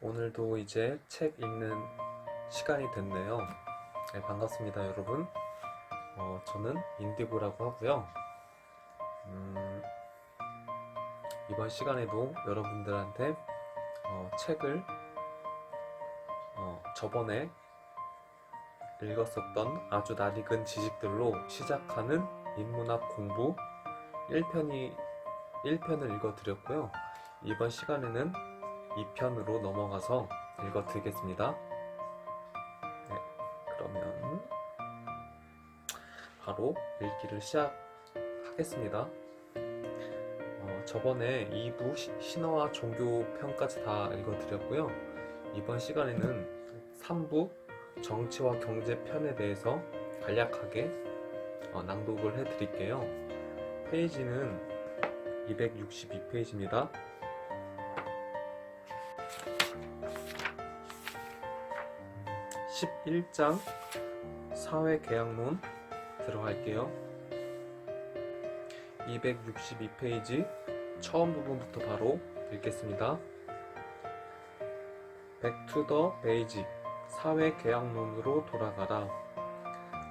오늘도 이제 책 읽는 시간이 됐네요. 네, 반갑습니다, 여러분. 저는 인디고라고 하고요. 이번 시간에도 여러분들한테 책을 저번에 읽었었던 아주 낯익은 지식들로 시작하는 인문학 공부 1편을 읽어드렸고요. 이번 시간에는 2편으로 넘어가서 읽어드리겠습니다. 네, 그러면 바로 읽기를 시작하겠습니다. 저번에 2부 신화와 종교 편까지 다 읽어드렸고요. 이번 시간에는 3부 정치와 경제 편에 대해서 간략하게 낭독을 해드릴게요. 페이지는 262페이지입니다. 11장 사회계약론 들어갈게요. 262페이지 처음 부분부터 바로 읽겠습니다. Back to the basic. 사회계약론으로 돌아가라.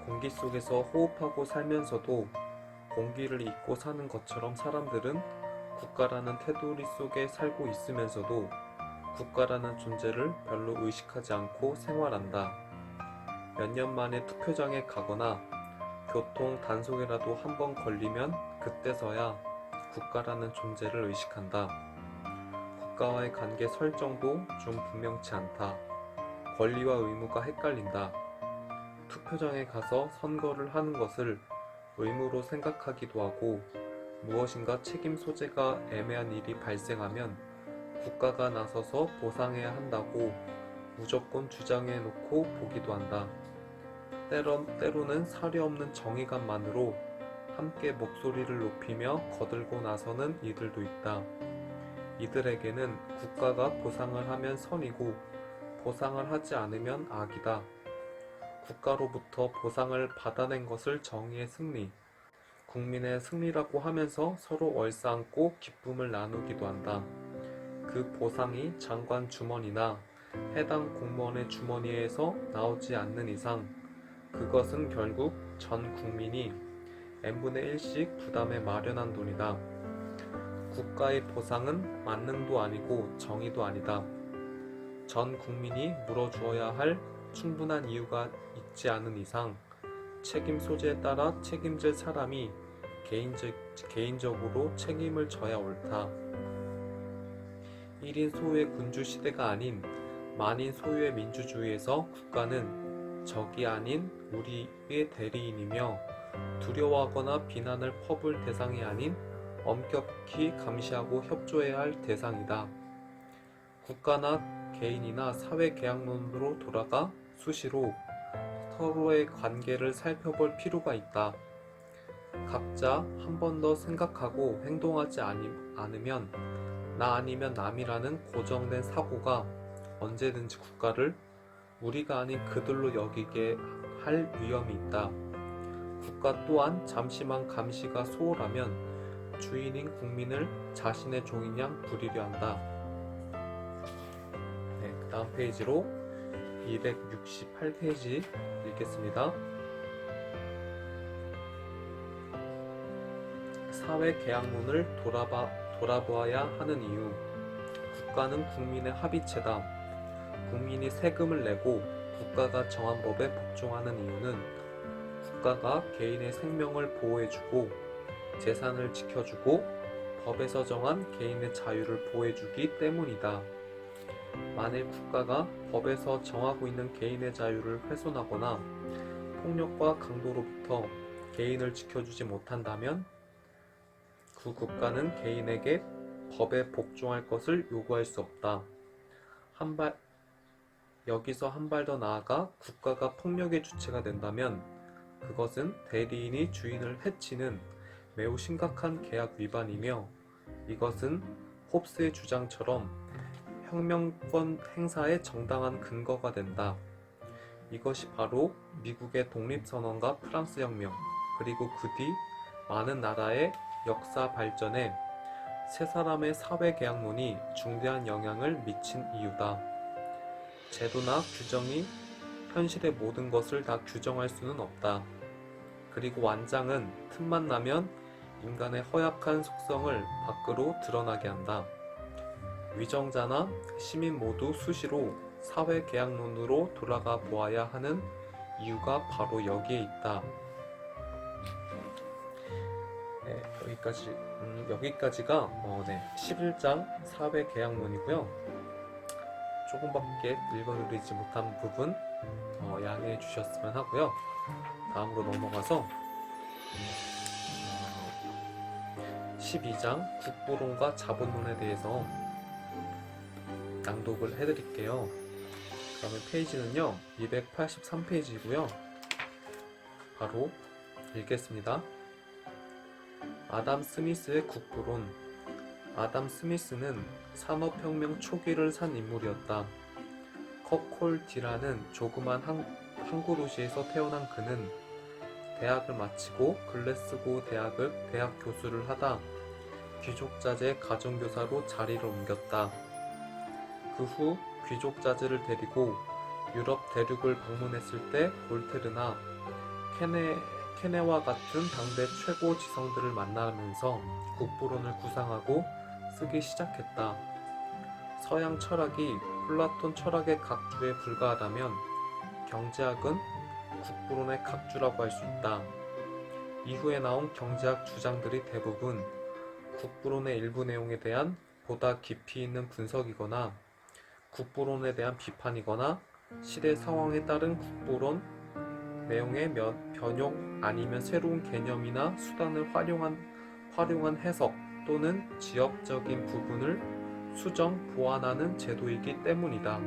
공기 속에서 호흡하고 살면서도 공기를 잊고 사는 것처럼 사람들은 국가라는 테두리 속에 살고 있으면서도 국가라는 존재를 별로 의식하지 않고 생활한다. 몇 년 만에 투표장에 가거나 교통 단속에라도 한번 걸리면 그때서야 국가라는 존재를 의식한다. 국가와의 관계 설정도 좀 분명치 않다. 권리와 의무가 헷갈린다. 투표장에 가서 선거를 하는 것을 의무로 생각하기도 하고 무엇인가 책임 소재가 애매한 일이 발생하면 국가가 나서서 보상해야 한다고 무조건 주장해 놓고 보기도 한다. 때로는 사려 없는 정의감만으로 함께 목소리를 높이며 거들고 나서는 이들도 있다. 이들에게는 국가가 보상을 하면 선이고 보상을 하지 않으면 악이다. 국가로부터 보상을 받아낸 것을 정의의 승리, 국민의 승리라고 하면서 서로 얼싸안고 기쁨을 나누기도 한다. 그 보상이 장관 주머니나 해당 공무원의 주머니에서 나오지 않는 이상 그것은 결국 전 국민이 n분의 1씩 부담해 마련한 돈이다. 국가의 보상은 만능도 아니고 정의도 아니다. 전 국민이 물어주어야 할 충분한 이유가 있지 않은 이상 책임 소재에 따라 책임질 사람이 개인적으로 책임을 져야 옳다. 1인 소유의 군주 시대가 아닌 만인 소유의 민주주의에서 국가는 적이 아닌 우리의 대리인이며 두려워하거나 비난을 퍼부을 대상이 아닌 엄격히 감시하고 협조해야 할 대상이다. 국가나 개인이나 사회계약론으로 돌아가 수시로 서로의 관계를 살펴볼 필요가 있다. 각자 한 번 더 생각하고 행동하지 않으면 나 아니면 남이라는 고정된 사고가 언제든지 국가를 우리가 아닌 그들로 여기게 할 위험이 있다. 국가 또한 잠시만 감시가 소홀하면 주인인 국민을 자신의 종인 양 부리려 한다. 네, 그 다음 페이지로 268페이지 읽겠습니다. 사회계약론을 돌아보아야 하는 이유. 국가는 국민의 합의체다. 국민이 세금을 내고 국가가 정한 법에 복종하는 이유는 국가가 개인의 생명을 보호해주고 재산을 지켜주고 법에서 정한 개인의 자유를 보호해주기 때문이다. 만일 국가가 법에서 정하고 있는 개인의 자유를 훼손하거나 폭력과 강도로부터 개인을 지켜주지 못한다면 그 국가는 개인에게 법에 복종할 것을 요구할 수 없다. 여기서 한 발 더 나아가 국가가 폭력의 주체가 된다면 그것은 대리인이 주인을 해치는 매우 심각한 계약 위반이며 이것은 홉스의 주장처럼 혁명권 행사의 정당한 근거가 된다. 이것이 바로 미국의 독립선언과 프랑스 혁명, 그리고 그 뒤 많은 나라의 역사 발전에 세 사람의 사회계약론이 중대한 영향을 미친 이유다. 제도나 규정이 현실의 모든 것을 다 규정할 수는 없다. 그리고 완장은 틈만 나면 인간의 허약한 속성을 밖으로 드러나게 한다. 위정자나 시민 모두 수시로 사회계약론으로 돌아가 보아야 하는 이유가 바로 여기에 있다. 네, 여기까지가 11장 사회계약론이고요. 조금밖에 읽어드리지 못한 부분 양해해 주셨으면 하고요. 다음으로 넘어가서 12장 국부론과 자본론에 대해서 낭독을 해드릴게요. 그러면 페이지는요 283페이지고요. 바로 읽겠습니다. 아담 스미스의 국부론. 아담 스미스는 산업혁명 초기를 산 인물이었다. 컵콜디라는 조그만 항구 도시에서 태어난 그는 대학을 마치고 글래스고 대학 교수를 하다 귀족자재 가정교사로 자리를 옮겼다. 그 후 귀족자재를 데리고 유럽 대륙을 방문했을 때 볼테르나 케네와 같은 당대 최고 지성들을 만나면서 국부론을 구상하고 쓰기 시작했다. 서양 철학이 플라톤 철학의 각주에 불과하다면 경제학은 국부론의 각주라고 할 수 있다. 이후에 나온 경제학 주장들이 대부분 국부론의 일부 내용에 대한 보다 깊이 있는 분석이거나 국부론에 대한 비판이거나 시대 상황에 따른 국부론 내용의 변형 아니면 새로운 개념이나 수단을 활용한 해석 또는 지역적인 부분을 수정, 보완하는 제도이기 때문이다.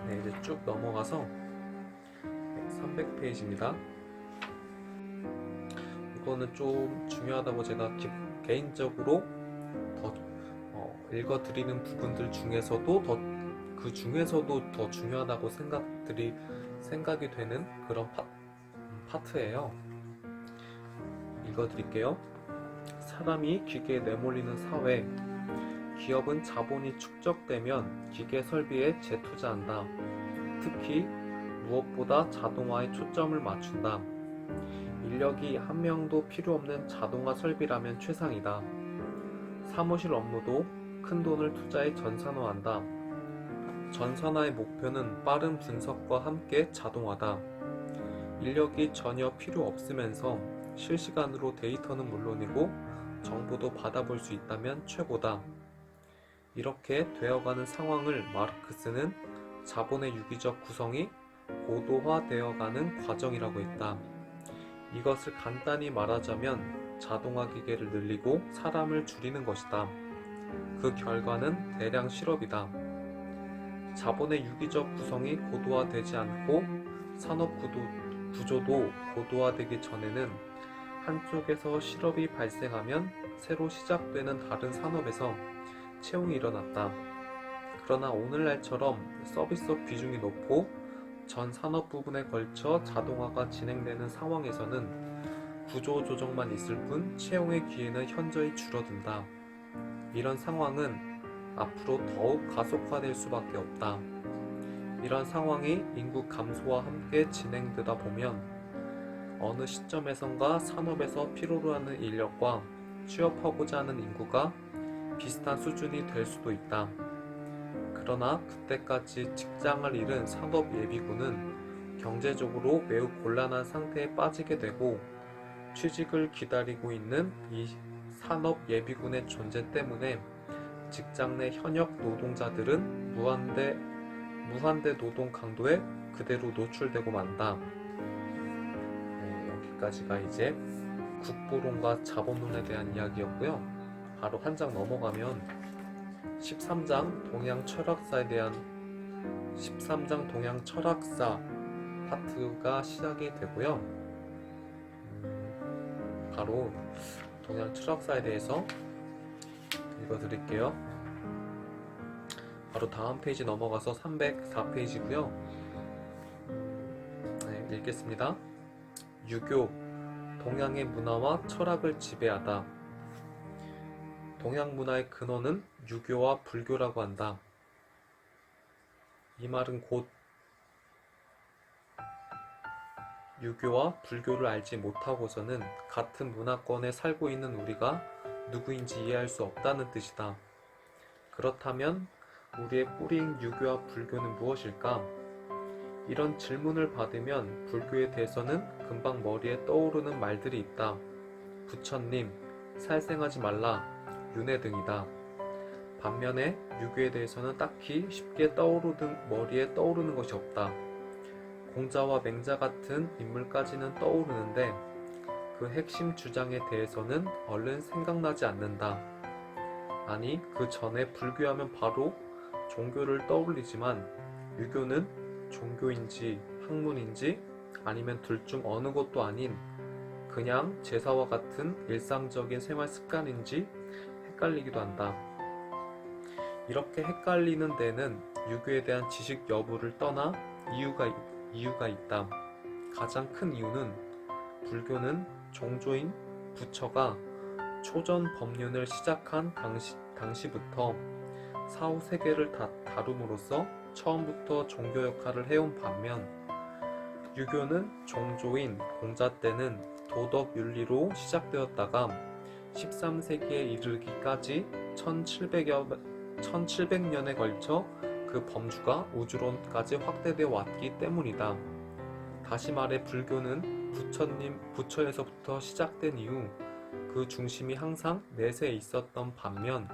네, 이제 쭉 넘어가서 300페이지입니다. 이거는 좀 중요하다고 제가 개인적으로 더 읽어드리는 부분들 중에서도 그 중에서도 더 중요하다고 생각이 되는 그런 파트예요. 읽어드릴게요. 사람이 기계에 내몰리는 사회. 기업은 자본이 축적되면 기계 설비에 재투자한다. 특히 무엇보다 자동화에 초점을 맞춘다. 인력이 한 명도 필요 없는 자동화 설비라면 최상이다. 사무실 업무도 큰 돈을 투자해 전산화한다. 전산화의 목표는 빠른 분석과 함께 자동화다. 인력이 전혀 필요 없으면서 실시간으로 데이터는 물론이고 정보도 받아볼 수 있다면 최고다. 이렇게 되어가는 상황을 마르크스는 자본의 유기적 구성이 고도화되어가는 과정이라고 했다. 이것을 간단히 말하자면 자동화 기계를 늘리고 사람을 줄이는 것이다. 그 결과는 대량 실업이다. 자본의 유기적 구성이 고도화되지 않고 산업 구조도 고도화되기 전에는 한쪽에서 실업이 발생하면 새로 시작되는 다른 산업에서 채용이 일어났다. 그러나 오늘날처럼 서비스업 비중이 높고 전 산업 부분에 걸쳐 자동화가 진행되는 상황에서는 구조 조정만 있을 뿐 채용의 기회는 현저히 줄어든다. 이런 상황은 앞으로 더욱 가속화될 수밖에 없다. 이런 상황이 인구 감소와 함께 진행되다 보면 어느 시점에선가 산업에서 필요로 하는 인력과 취업하고자 하는 인구가 비슷한 수준이 될 수도 있다. 그러나 그때까지 직장을 잃은 산업예비군은 경제적으로 매우 곤란한 상태에 빠지게 되고 취직을 기다리고 있는 이 산업예비군의 존재 때문에 직장 내 현역 노동자들은 무한대 노동 강도에 그대로 노출되고 만다. 네, 여기까지가 이제 국부론과 자본론에 대한 이야기였고요. 바로 한 장 넘어가면 13장 동양 철학사 파트가 시작이 되고요. 바로 동양 철학사에 대해서 읽어드릴게요. 바로 다음 페이지 넘어가서 304페이지고요. 네, 읽겠습니다. 유교, 동양의 문화와 철학을 지배하다. 동양 문화의 근원은 유교와 불교라고 한다. 이 말은 곧 유교와 불교를 알지 못하고서는 같은 문화권에 살고 있는 우리가 누구인지 이해할 수 없다는 뜻이다. 그렇다면 우리의 뿌리인 유교와 불교는 무엇일까? 이런 질문을 받으면 불교에 대해서는 금방 머리에 떠오르는 말들이 있다. 부처님, 살생하지 말라, 윤회 등이다. 반면에 유교에 대해서는 딱히 쉽게 머리에 떠오르는 것이 없다. 공자와 맹자 같은 인물까지는 떠오르는데 그 핵심 주장에 대해서는 얼른 생각나지 않는다. 아니, 그 전에 불교하면 바로 종교를 떠올리지만 유교는 종교인지 학문인지 아니면 둘 중 어느 것도 아닌 그냥 제사와 같은 일상적인 생활 습관인지 헷갈리기도 한다. 이렇게 헷갈리는 데는 유교에 대한 지식 여부를 떠나 이유가 있다. 가장 큰 이유는 불교는 종조인 부처가 초전 법륜을 시작한 당시부터 사후 세계를 다룸으로써 처음부터 종교 역할을 해온 반면 유교는 종조인 공자 때는 도덕 윤리로 시작되었다가 13세기에 이르기까지 1700년에 걸쳐 그 범주가 우주론까지 확대되어 왔기 때문이다. 다시 말해 불교는 부처에서부터 시작된 이후 그 중심이 항상 내세에 있었던 반면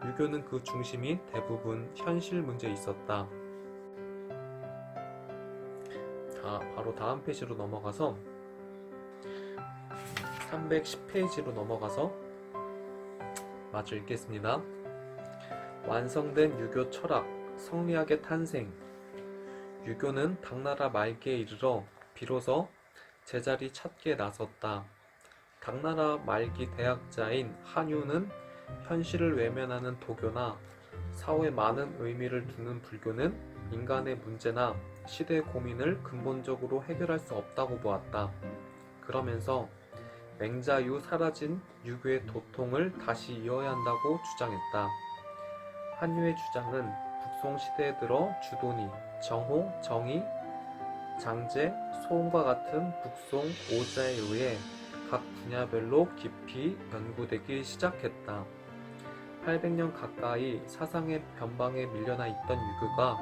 유교는 그 중심이 대부분 현실 문제에 있었다. 바로 다음 페이지로 넘어가서 310페이지로 넘어가서 마저 읽겠습니다. 완성된 유교 철학, 성리학의 탄생. 유교는 당나라 말기에 이르러 비로소 제자리 찾기에 나섰다. 당나라 말기 대학자인 한유는 현실을 외면하는 도교나 사후에 많은 의미를 두는 불교는 인간의 문제나 시대의 고민을 근본적으로 해결할 수 없다고 보았다. 그러면서 맹자 이후 사라진 유교의 도통을 다시 이어야 한다고 주장했다. 한유의 주장은 북송 시대에 들어 주도니, 정호, 정의, 장제, 소음과 같은 북송 오자에 의해 각 분야별로 깊이 연구되기 시작했다. 800년 가까이 사상의 변방에 밀려나 있던 유교가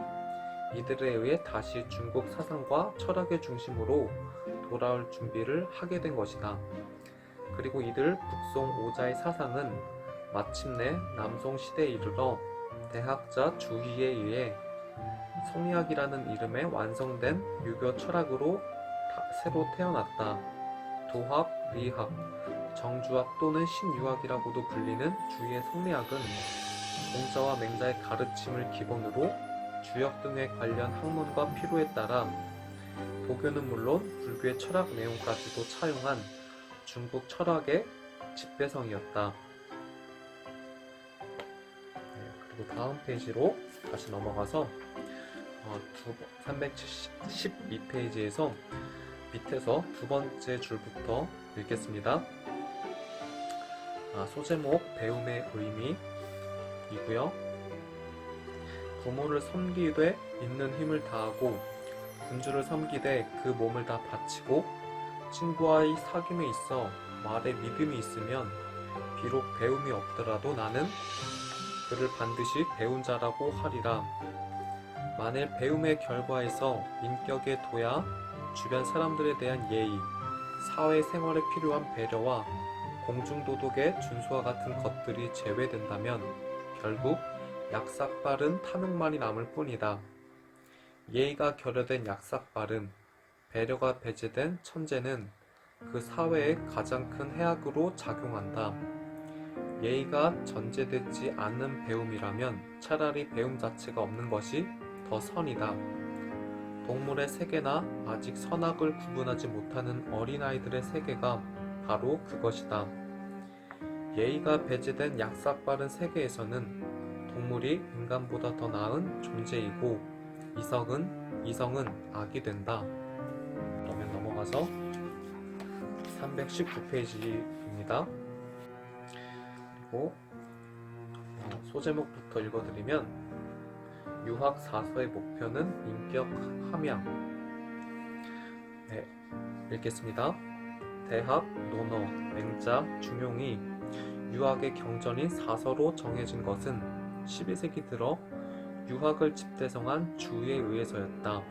이들에 의해 다시 중국 사상과 철학의 중심으로 돌아올 준비를 하게 된 것이다. 그리고 이들 북송 오자의 사상은 마침내 남송 시대에 이르러 대학자 주희에 의해 성리학이라는 이름의 완성된 유교 철학으로 새로 태어났다. 도학, 리학, 정주학 또는 신유학이라고도 불리는 주희의 성리학은 공자와 맹자의 가르침을 기본으로 주역 등에 관련 학문과 필요에 따라 도교는 물론 불교의 철학 내용까지도 차용한 중국 철학의 집대성이었다. 그리고 다음 페이지로 다시 넘어가서 312페이지에서 밑에서 두 번째 줄부터 읽겠습니다. 소제목 배움의 의미이고요. 부모를 섬기되 있는 힘을 다하고 군주를 섬기되 그 몸을 다 바치고 친구와의 사귐에 있어 말에 믿음이 있으면 비록 배움이 없더라도 나는 그를 반드시 배운 자라고 하리라. 만일 배움의 결과에서 인격의 도야, 주변 사람들에 대한 예의, 사회생활에 필요한 배려와 공중도덕의 준수와 같은 것들이 제외된다면 결국 약삭빠른 탐욕만이 남을 뿐이다. 예의가 결여된 약삭빠름, 배려가 배제된 천재는 그 사회의 가장 큰 해악으로 작용한다. 예의가 전제되지 않는 배움이라면 차라리 배움 자체가 없는 것이 더 선이다. 동물의 세계나 아직 선악을 구분하지 못하는 어린아이들의 세계가 바로 그것이다. 예의가 배제된 약삭빠른 세계에서는 동물이 인간보다 더 나은 존재이고 이성은 악이 된다. 그러면 넘어가서 319페이지입니다. 그리고 소제목부터 읽어드리면 유학 4서의 목표는 인격 함양. 네, 읽겠습니다. 대학, 논어, 맹자, 중용이 유학의 경전인 4서로 정해진 것은 12세기 들어 유학을 집대성한 주에 의해서였다.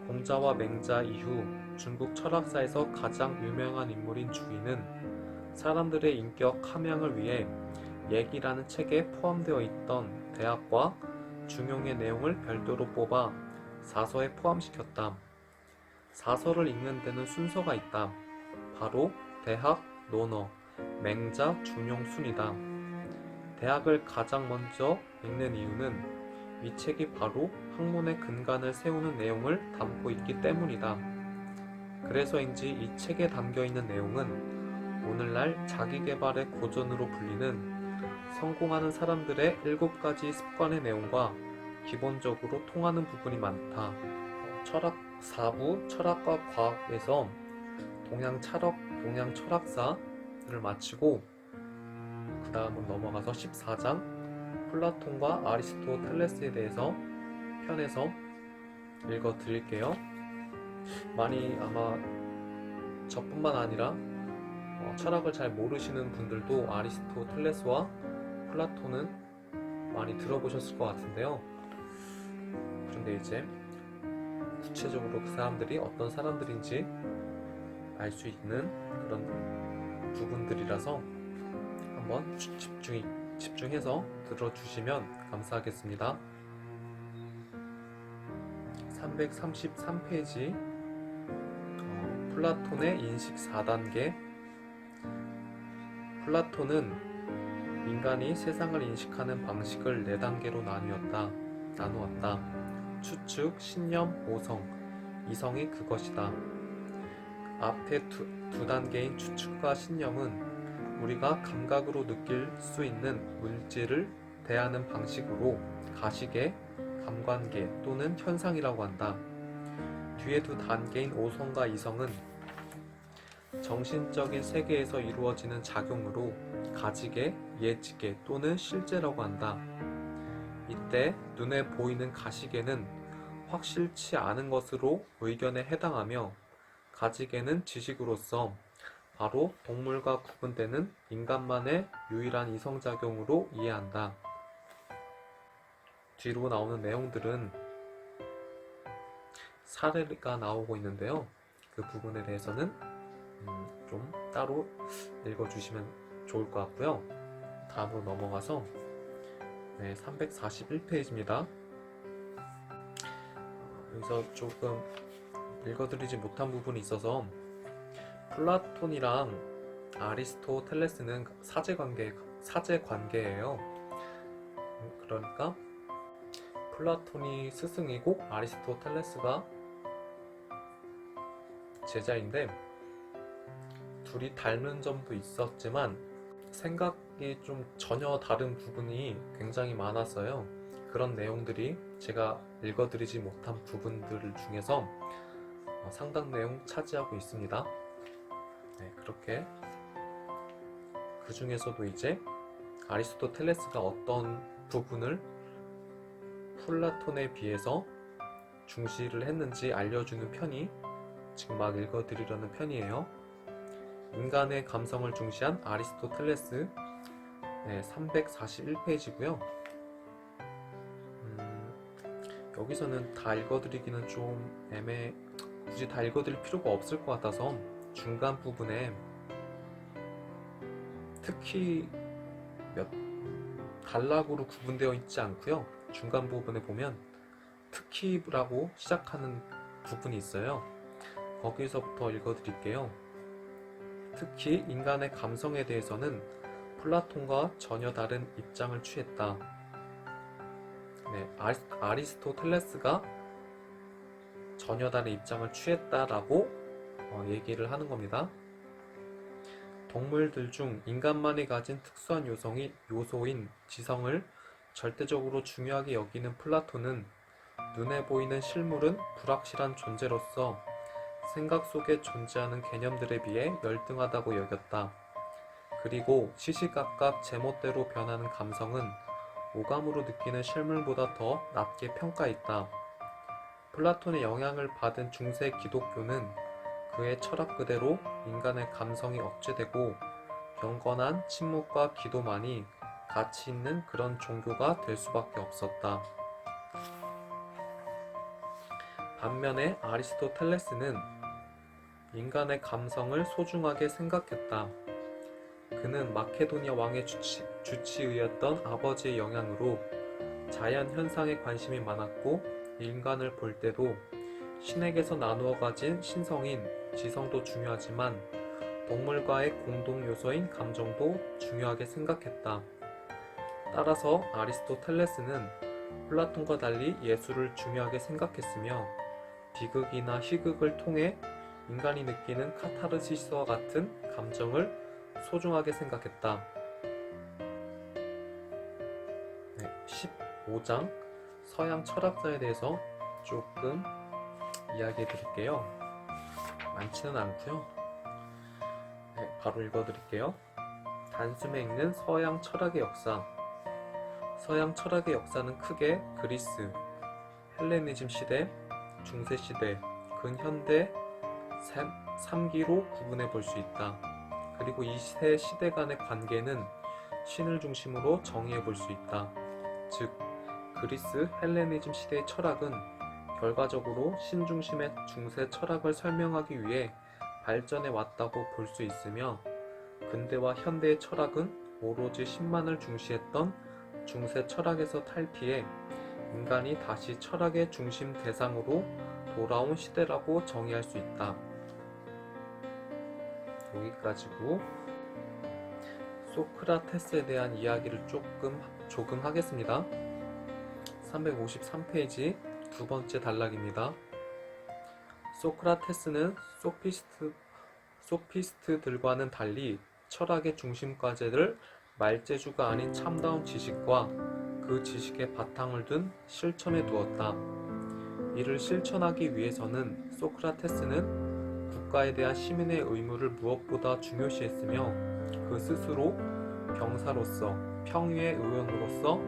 공자와 맹자 이후 중국 철학사에서 가장 유명한 인물인 주위는 사람들의 인격 함양을 위해 얘기라는 책에 포함되어 있던 대학과 중용의 내용을 별도로 뽑아 4서에 포함시켰다. 4서를 읽는 데는 순서가 있다. 바로 대학, 논어, 맹자, 중용 순이다. 대학을 가장 먼저 읽는 이유는 이 책이 바로 학문의 근간을 세우는 내용을 담고 있기 때문이다. 그래서인지 이 책에 담겨있는 내용은 오늘날 자기계발의 고전으로 불리는 성공하는 사람들의 7가지 습관의 내용과 기본적으로 통하는 부분이 많다. 철학 4부 철학과 과학에서 동양 철학사를 마치고 그 다음은 넘어가서 14장 플라톤과 아리스토텔레스에 대해서 편에서 읽어 드릴게요. 많이 아마 저뿐만 아니라 철학을 잘 모르시는 분들도 아리스토텔레스와 플라톤은 많이 들어보셨을 것 같은데요. 그런데 이제 구체적으로 그 사람들이 어떤 사람들인지 알 수 있는 그런 부분들이라서 한번 집중해서 들어주시면 감사하겠습니다. 333페이지 플라톤의 인식 4단계. 플라톤은 인간이 세상을 인식하는 방식을 4단계로 나누었다. 추측, 신념, 오성, 이성이 그것이다. 앞에 두 단계인 추측과 신념은 우리가 감각으로 느낄 수 있는 물질을 대하는 방식으로 가시계, 감관계 또는 현상이라고 한다. 뒤에 두 단계인 오성과 이성은 정신적인 세계에서 이루어지는 작용으로 가지계, 예지계 또는 실제라고 한다. 이때 눈에 보이는 가시계는 확실치 않은 것으로 의견에 해당하며 가지계는 지식으로서 바로 동물과 구분되는 인간만의 유일한 이성작용으로 이해한다. 뒤로 나오는 내용들은 사례가 나오고 있는데요. 그 부분에 대해서는 좀 따로 읽어주시면 좋을 것 같고요. 다음으로 넘어가서 341페이지입니다. 여기서 조금 읽어드리지 못한 부분이 있어서 플라톤이랑 아리스토텔레스는 사제 관계예요. 그러니까 플라톤이 스승이고 아리스토텔레스가 제자인데 둘이 닮은 점도 있었지만 생각이 좀 전혀 다른 부분이 굉장히 많았어요. 그런 내용들이 제가 읽어드리지 못한 부분들 중에서 상당 내용 차지하고 있습니다. 그렇게 그 중에서도 이제 아리스토텔레스가 어떤 부분을 플라톤에 비해서 중시를 했는지 알려주는 편이 지금 막 읽어드리려는 편이에요. 인간의 감성을 중시한 아리스토텔레스 341페이지고요. 여기서는 다 읽어드리기는 좀 굳이 다 읽어드릴 필요가 없을 것 같아서 중간 부분에 특히 몇 단락으로 구분되어 있지 않고요. 중간 부분에 보면 특히라고 시작하는 부분이 있어요. 거기서부터 읽어드릴게요. 특히 인간의 감성에 대해서는 플라톤과 전혀 다른 입장을 취했다. 아리스토텔레스가 전혀 다른 입장을 취했다라고 얘기를 하는 겁니다. 동물들 중 인간만이 가진 특수한 요소인 지성을 절대적으로 중요하게 여기는 플라톤은 눈에 보이는 실물은 불확실한 존재로서 생각 속에 존재하는 개념들에 비해 열등하다고 여겼다. 그리고 시시각각 제멋대로 변하는 감성은 오감으로 느끼는 실물보다 더 낮게 평가했다. 플라톤의 영향을 받은 중세 기독교는 그의 철학 그대로 인간의 감성이 억제되고 경건한 침묵과 기도만이 가치 있는 그런 종교가 될 수밖에 없었다. 반면에 아리스토텔레스는 인간의 감성을 소중하게 생각했다. 그는 마케도니아 왕의 주치의였던 아버지의 영향으로 자연 현상에 관심이 많았고 인간을 볼 때도 신에게서 나누어 가진 신성인 지성도 중요하지만 동물과의 공동 요소인 감정도 중요하게 생각했다. 따라서 아리스토텔레스는 플라톤과 달리 예술을 중요하게 생각했으며 비극이나 희극을 통해 인간이 느끼는 카타르시스와 같은 감정을 소중하게 생각했다. 15장 서양 철학자에 대해서 조금 이야기해 드릴게요. 많지는 않고요. 바로 읽어 드릴게요. 단숨에 읽는 서양 철학의 역사. 서양 철학의 역사는 크게 그리스, 헬레니즘 시대, 중세 시대, 근현대 3기로 구분해 볼 수 있다. 그리고 이 세 시대 간의 관계는 신을 중심으로 정의해 볼 수 있다. 즉, 그리스 헬레니즘 시대의 철학은 결과적으로 신 중심의 중세 철학을 설명하기 위해 발전해 왔다고 볼 수 있으며, 근대와 현대의 철학은 오로지 신만을 중시했던 중세 철학에서 탈피해 인간이 다시 철학의 중심 대상으로 돌아온 시대라고 정의할 수 있다. 여기까지고 소크라테스에 대한 이야기를 조금 하겠습니다. 353페이지 두 번째 단락입니다. 소크라테스는 소피스트들과는 달리 철학의 중심 과제를 말재주가 아닌 참다운 지식과 그 지식의 바탕을 둔 실천에 두었다. 이를 실천하기 위해서는 소크라테스는 국가에 대한 시민의 의무를 무엇보다 중요시했으며 그 스스로 병사로서, 평의의 의원으로서,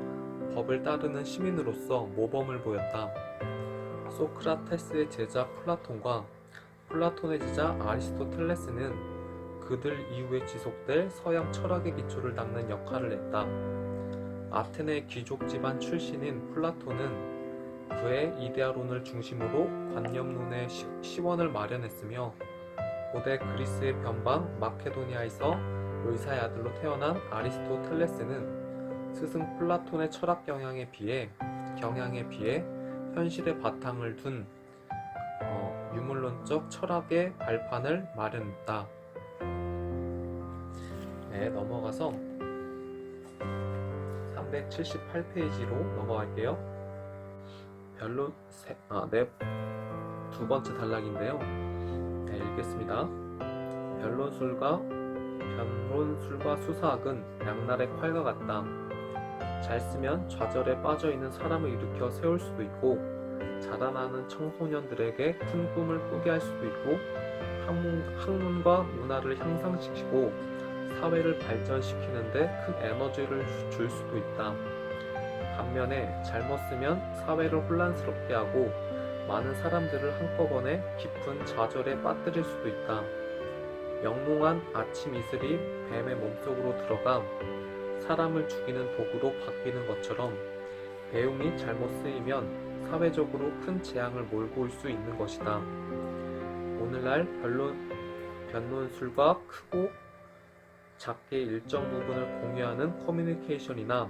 법을 따르는 시민으로서 모범을 보였다. 소크라테스의 제자 플라톤과 플라톤의 제자 아리스토텔레스는 그들 이후에 지속될 서양 철학의 기초를 닦는 역할을 했다. 아테네 귀족 집안 출신인 플라톤은 그의 이데아론을 중심으로 관념론의 시원을 마련했으며, 고대 그리스의 변방 마케도니아에서 의사의 아들로 태어난 아리스토텔레스는 스승 플라톤의 철학 경향에 비해 현실의 바탕을 둔 유물론적 철학의 발판을 마련했다. 넘어가서 378페이지로 넘어갈게요. 두 번째 단락인데요. 읽겠습니다. 변론술과 수사학은 양날의 칼과 같다. 잘 쓰면 좌절에 빠져있는 사람을 일으켜 세울 수도 있고, 자라나는 청소년들에게 큰 꿈을 꾸게 할 수도 있고, 학문과 문화를 향상시키고 사회를 발전시키는데 큰 에너지를 줄 수도 있다. 반면에 잘못 쓰면 사회를 혼란스럽게 하고 많은 사람들을 한꺼번에 깊은 좌절에 빠뜨릴 수도 있다. 영롱한 아침 이슬이 뱀의 몸속으로 들어가 사람을 죽이는 도구로 바뀌는 것처럼 배움이 잘못 쓰이면 사회적으로 큰 재앙을 몰고 올 수 있는 것이다. 오늘날 변론술과 크고 작게 일정 부분을 공유하는 커뮤니케이션이나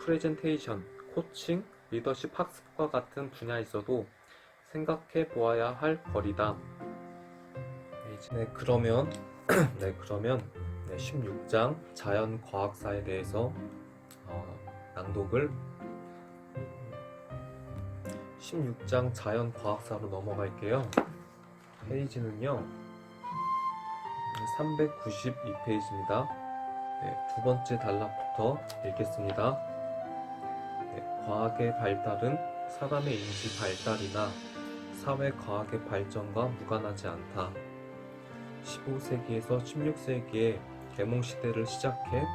프레젠테이션, 코칭, 리더십 학습과 같은 분야에서도 생각해 보아야 할 거리다. 그러면 16장 자연과학사에 대해서 낭독을 16장 자연과학사로 넘어갈게요. 페이지는요 392페이지입니다. 두 번째 단락부터 읽겠습니다. 과학의 발달은 사람의 인지 발달이나 사회 과학의 발전과 무관하지 않다. 15세기에서 16세기에 계몽 시대를 시작해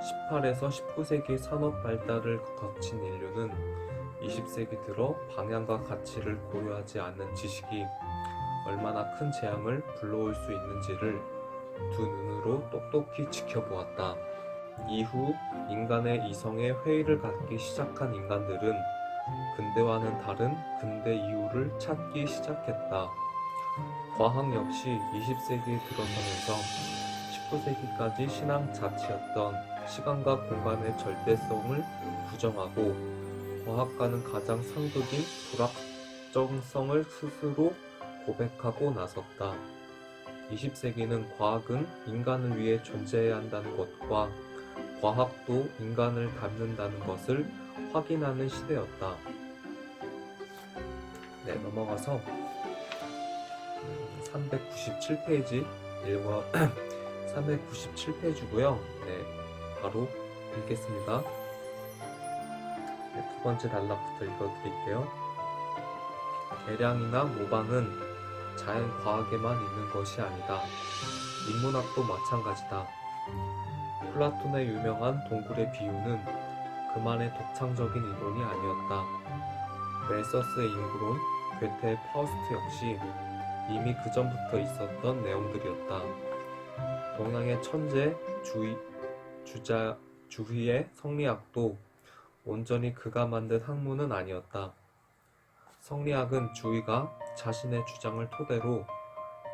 18에서 19세기 산업 발달을 거친 인류는 20세기 들어 방향과 가치를 고려하지 않는 지식이 얼마나 큰 재앙을 불러올 수 있는지를 두 눈으로 똑똑히 지켜보았다. 이후 인간의 이성에 회의를 갖기 시작한 인간들은 근대와는 다른 근대 이유를 찾기 시작했다. 과학 역시 20세기에 들어서면서 19세기까지 신앙 자체였던 시간과 공간의 절대성을 부정하고 과학과는 가장 상극인 불확정성을 스스로 고백하고 나섰다. 20세기는 과학은 인간을 위해 존재해야 한다는 것과 과학도 인간을 닮는다는 것을 확인하는 시대였다. 네, 넘어가서 397페이지 읽어 397페이지고요. 네, 바로 읽겠습니다. 네, 두 번째 단락부터 읽어드릴게요. 계량이나 모방은 자연 과학에만 있는 것이 아니다. 인문학도 마찬가지다. 플라톤의 유명한 동굴의 비유는 그만의 독창적인 이론이 아니었다. 멜서스의 인구론, 괴테의 파우스트 역시 이미 그 전부터 있었던 내용들이었다. 동양의 천재 주희의 성리학도 온전히 그가 만든 학문은 아니었다. 성리학은 주희가 자신의 주장을 토대로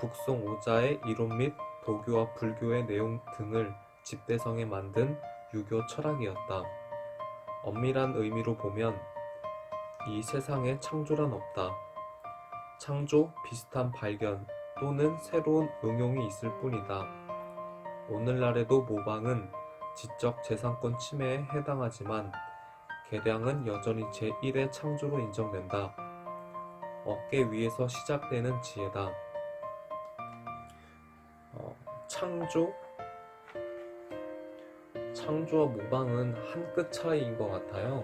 북송 오자의 이론 및 도교와 불교의 내용 등을 집대성에 만든 유교 철학이었다. 엄밀한 의미로 보면 이 세상에 창조란 없다. 창조, 비슷한 발견 또는 새로운 응용이 있을 뿐이다. 오늘날에도 모방은 지적 재산권 침해에 해당하지만 계량은 여전히 제1의 창조로 인정된다. 어깨 위에서 시작되는 지혜다. 창조와 모방은 한 끗 차이인 것 같아요.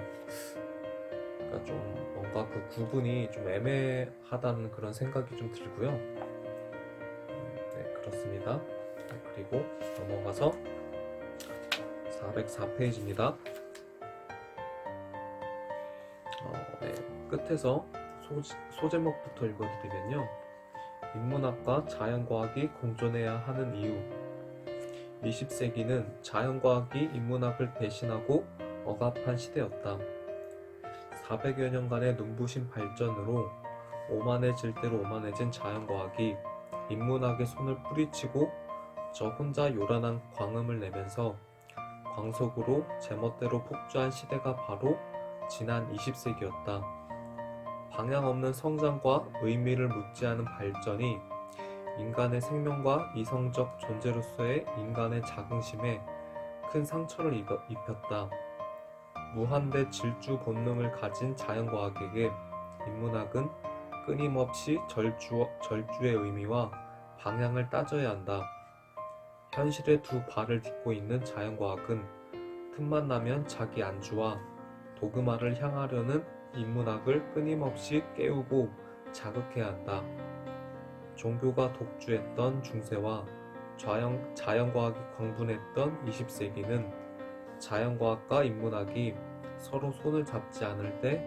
그러니까 좀 뭔가 그 구분이 좀 애매하다는 그런 생각이 좀 들고요. 네, 그렇습니다. 그리고 넘어가서 404페이지입니다. 네, 끝에서 소제목부터 읽어드리면요. 인문학과 자연과학이 공존해야 하는 이유. 20세기는 자연과학이 인문학을 대신하고 억압한 시대였다. 400여 년간의 눈부신 발전으로 오만해질 대로 오만해진 자연과학이 인문학의 손을 뿌리치고 저 혼자 요란한 광음을 내면서 광속으로 제멋대로 폭주한 시대가 바로 지난 20세기였다. 방향 없는 성장과 의미를 묻지 않은 발전이 인간의 생명과 이성적 존재로서의 인간의 자긍심에 큰 상처를 입혔다. 무한대 질주 본능을 가진 자연과학에게 인문학은 끊임없이 절주의 의미와 방향을 따져야 한다. 현실에 두 발을 딛고 있는 자연과학은 틈만 나면 자기 안주와 도그마를 향하려는 인문학을 끊임없이 깨우고 자극해야 한다. 종교가 독주했던 중세와 자연과학이 광분했던 20세기는 자연과학과 인문학이 서로 손을 잡지 않을 때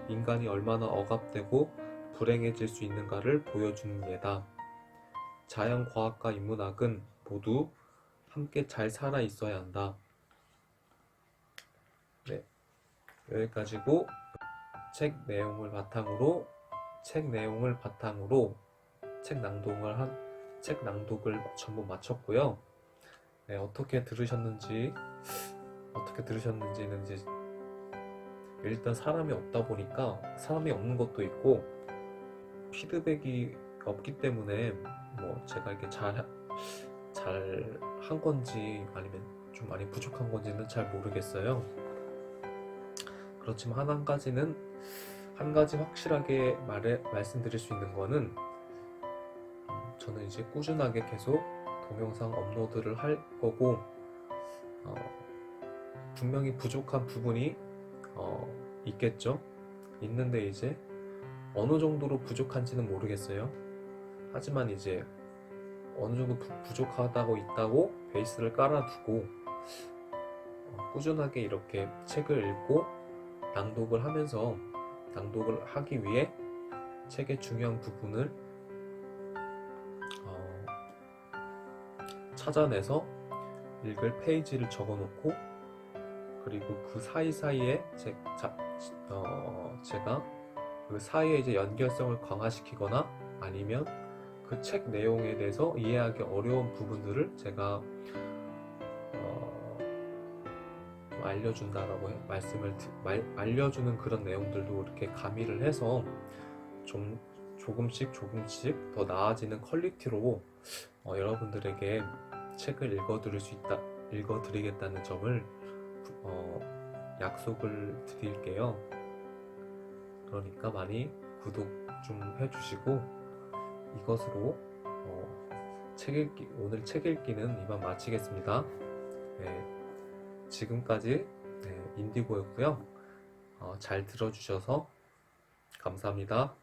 인간이 얼마나 억압되고 불행해질 수 있는가를 보여주는 예다. 자연과학과 인문학은 모두 함께 잘 살아 있어야 한다. 네, 여기까지고 책 내용을 바탕으로 책 낭독을 전부 마쳤고요. 네, 어떻게 들으셨는지는 이제 일단 사람이 없다 보니까 사람이 없는 것도 있고 피드백이 없기 때문에 뭐 제가 이렇게 잘 한 건지 아니면 좀 많이 부족한 건지는 잘 모르겠어요. 그렇지만 한 가지 확실하게 말씀드릴 수 있는 거는 저는 이제 꾸준하게 계속 동영상 업로드를 할 거고 분명히 부족한 부분이 있겠죠. 있는데 이제 어느 정도로 부족한지는 모르겠어요. 하지만 이제 어느 정도 부족하다고 있다고 베이스를 깔아두고 꾸준하게 이렇게 책을 읽고 낭독을 하면서 낭독을 하기 위해 책의 중요한 부분을 찾아내서 읽을 페이지를 적어놓고, 그리고 그 사이사이에 제가 그 사이에 이제 연결성을 강화시키거나 아니면 그 책 내용에 대해서 이해하기 어려운 부분들을 제가 좀 알려준다라고 알려주는 그런 내용들도 이렇게 가미를 해서 좀 조금씩 더 나아지는 퀄리티로 여러분들에게 책을 읽어드리겠다는 점을 약속을 드릴게요. 그러니까 많이 구독 좀 해주시고, 이것으로 오늘 책 읽기는 이만 마치겠습니다. 네, 지금까지 인디고였고요. 잘 들어주셔서 감사합니다.